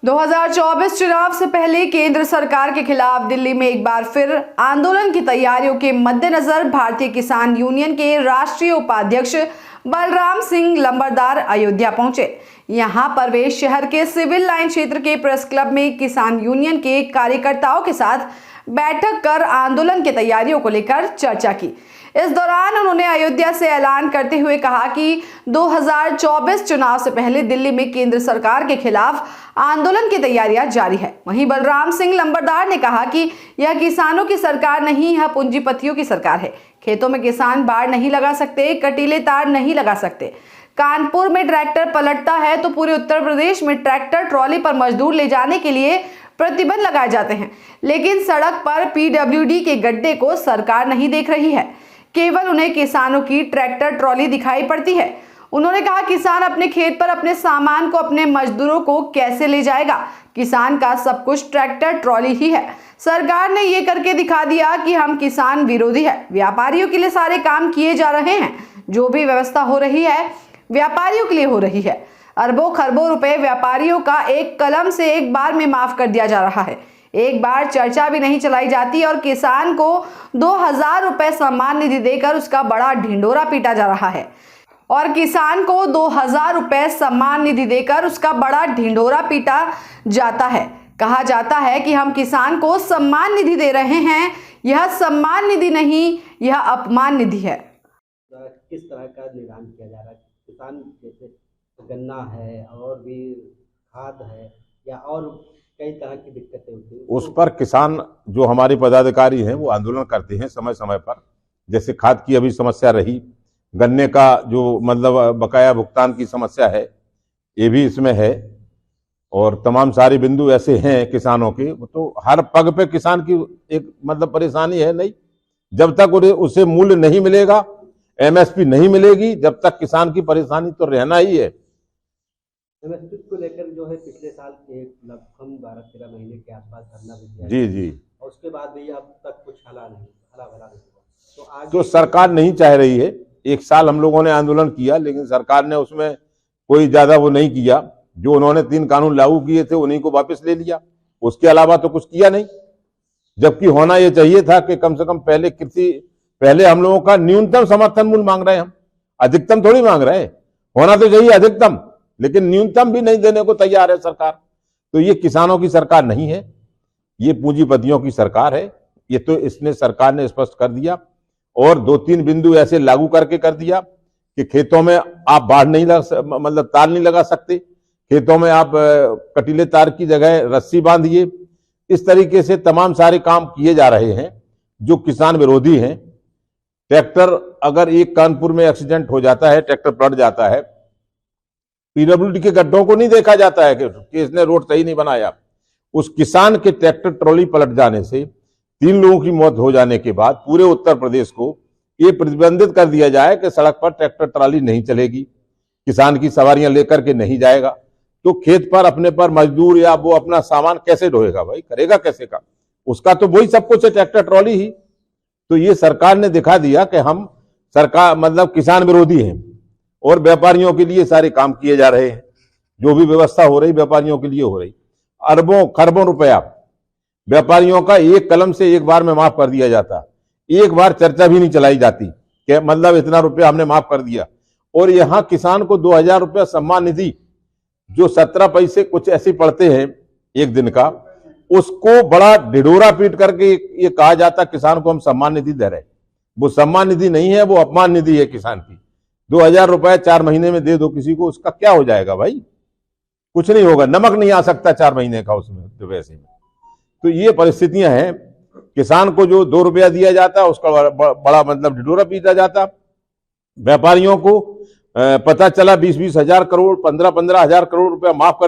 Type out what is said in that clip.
2024 चुनाव से पहले केंद्र सरकार के खिलाफ दिल्ली में एक बार फिर आंदोलन की तैयारियों के मद्देनजर भारतीय किसान यूनियन के राष्ट्रीय उपाध्यक्ष बलराम सिंह लंबरदार अयोध्या पहुंचे। यहां पर वे शहर के सिविल लाइन क्षेत्र के प्रेस क्लब में किसान यूनियन के कार्यकर्ताओं के साथ बैठक कर आंदोलन की तैयारियों को लेकर चर्चा की। इस दौरान उन्होंने अयोध्या से ऐलान करते हुए कहा कि 2024 चुनाव से पहले दिल्ली में केंद्र सरकार के खिलाफ आंदोलन की तैयारियां जारी है। वहीं बलराम सिंह लंबरदार ने कहा कि यह किसानों की सरकार नहीं, यह पूंजीपतियों की सरकार है। खेतों में किसान बाड़ नहीं लगा सकते, कटीले तार नहीं लगा सकते। कानपुर में ट्रैक्टर पलटता है तो पूरे उत्तर प्रदेश में ट्रैक्टर ट्रॉली पर मजदूर ले जाने के लिए प्रतिबंध लगाए जाते हैं, लेकिन सड़क पर पीडब्ल्यूडी के गड्ढे को सरकार नहीं देख रही है, केवल उन्हें किसानों की ट्रैक्टर ट्रॉली दिखाई पड़ती है। उन्होंने कहा किसान अपने खेत पर अपने सामान को, अपने मजदूरों को कैसे ले जाएगा? किसान का सब कुछ ट्रैक्टर ट्रॉली ही है। सरकार ने ये करके दिखा दिया कि हम किसान विरोधी है। व्यापारियों के लिए सारे काम किए जा रहे हैं, जो भी व्यवस्था हो रही है व्यापारियों के लिए हो रही है। अरबों खरबों रुपए व्यापारियों का एक कलम से एक बार में माफ कर दिया जा रहा है। एक बार चर्चा भी नहीं चलाई जाती और किसान को 2000 रुपए सम्मान निधि देकर उसका बड़ा ढिंडोरा पीटा जा रहा है। और किसान को 2000 रुपए सम्मान निधि देकर उसका बड़ा ढिंडोरा पीटा जाता है। कहा जाता है कि हम किसान को सम्मान निधि दे रहे हैं। यह सम्मान निधि नहीं, यह अपमान निधि है। किस तरह का निदान किया जा रहा है? किसान जैसे गन्ना है और भी खाद है या और कई तरह की दिक्कतें होती हैं, उस पर किसान जो हमारे पदाधिकारी हैं वो आंदोलन करते हैं समय समय पर। जैसे खाद की अभी समस्या रही, गन्ने का जो मतलब बकाया भुगतान की समस्या है ये भी इसमें है, और तमाम सारे बिंदु ऐसे हैं किसानों के। तो हर पग पे किसान की एक मतलब परेशानी है। नहीं, जब तक उसे मूल्य नहीं मिलेगा, एमएसपी नहीं मिलेगी, जब तक किसान की परेशानी तो रहना ही है। एमएसपी को लेकर जो है पिछले साल के लगभग 12-13 महीने के आसपास धरना भी किया जी, और उसके बाद भी अब तक कुछ हला भला नहीं हुआ। तो आज तो सरकार नहीं चाह रही है। एक साल हम लोगों ने आंदोलन किया, लेकिन सरकार ने उसमें कोई ज्यादा वो नहीं किया। जो उन्होंने 3 कानून लागू किए थे उन्हीं को वापस ले लिया, उसके अलावा तो कुछ किया नहीं। जबकि होना ये चाहिए था कि कम से कम पहले हम लोगों का न्यूनतम समर्थन मूल्य मांग रहे हैं, हम अधिकतम थोड़ी मांग रहे हैं। होना तो चाहिए अधिकतम, लेकिन न्यूनतम भी नहीं देने को तैयार है सरकार। तो ये किसानों की सरकार नहीं है, ये पूंजीपतियों की सरकार है। ये तो इसने सरकार ने स्पष्ट कर दिया, और 2-3 बिंदु ऐसे लागू करके कर दिया कि खेतों में आप बाढ़ नहीं मतलब तार नहीं लगा सकते, खेतों में आप कटीले तार की जगह रस्सी बांधिए। इस तरीके से तमाम सारे काम किए जा रहे हैं जो किसान विरोधी हैं। ट्रैक्टर अगर एक कानपुर में एक्सीडेंट हो जाता है, ट्रैक्टर पलट जाता है, पीडब्ल्यूडी के गड्ढों को नहीं देखा जाता है कि इसने रोड सही नहीं बनाया। उस किसान के ट्रैक्टर ट्रॉली पलट जाने से 3 लोगों की मौत हो जाने के बाद पूरे उत्तर प्रदेश को ये प्रतिबंधित कर दिया जाए कि सड़क पर ट्रैक्टर ट्रॉली नहीं चलेगी, किसान की सवारियां लेकर के नहीं जाएगा, तो खेत पर अपने पर मजदूर या वो अपना सामान कैसे ढोएगा भाई, करेगा कैसे काम? उसका तो वही सब कुछ है, ट्रैक्टर ट्रॉली ही। तो ये सरकार ने दिखा दिया कि हम सरकार मतलब किसान विरोधी हैं, और व्यापारियों के लिए सारे काम किए जा रहे हैं। जो भी व्यवस्था हो रही व्यापारियों के लिए हो रही। अरबों खरबों रुपया व्यापारियों का एक कलम से एक बार में माफ कर दिया जाता, एक बार चर्चा भी नहीं चलाई जाती कि मतलब इतना रुपया हमने माफ कर दिया। और यहाँ किसान को 2000 रुपया सम्मान निधि, जो 17 पैसे कुछ ऐसे पड़ते हैं एक दिन का, उसको बड़ा ढिढोरा पीट करके ये कहा जाता किसान को हम सम्मान निधि दे रहे। वो सम्मान निधि नहीं है, वो अपमान निधि है किसान की। 2000 रुपए 4 महीने में दे दो किसी को, उसका क्या हो जाएगा भाई? कुछ नहीं होगा, नमक नहीं आ सकता 4 महीने का उसमें तो वैसे में। तो ये परिस्थितियां हैं। किसान को जो 2 रुपया दिया जाता उसका बड़ा मतलब ढिढोरा पीटा जाता। व्यापारियों को पता चला 20-20 हजार करोड़, 15-15 हजार करोड़ रुपया माफ कर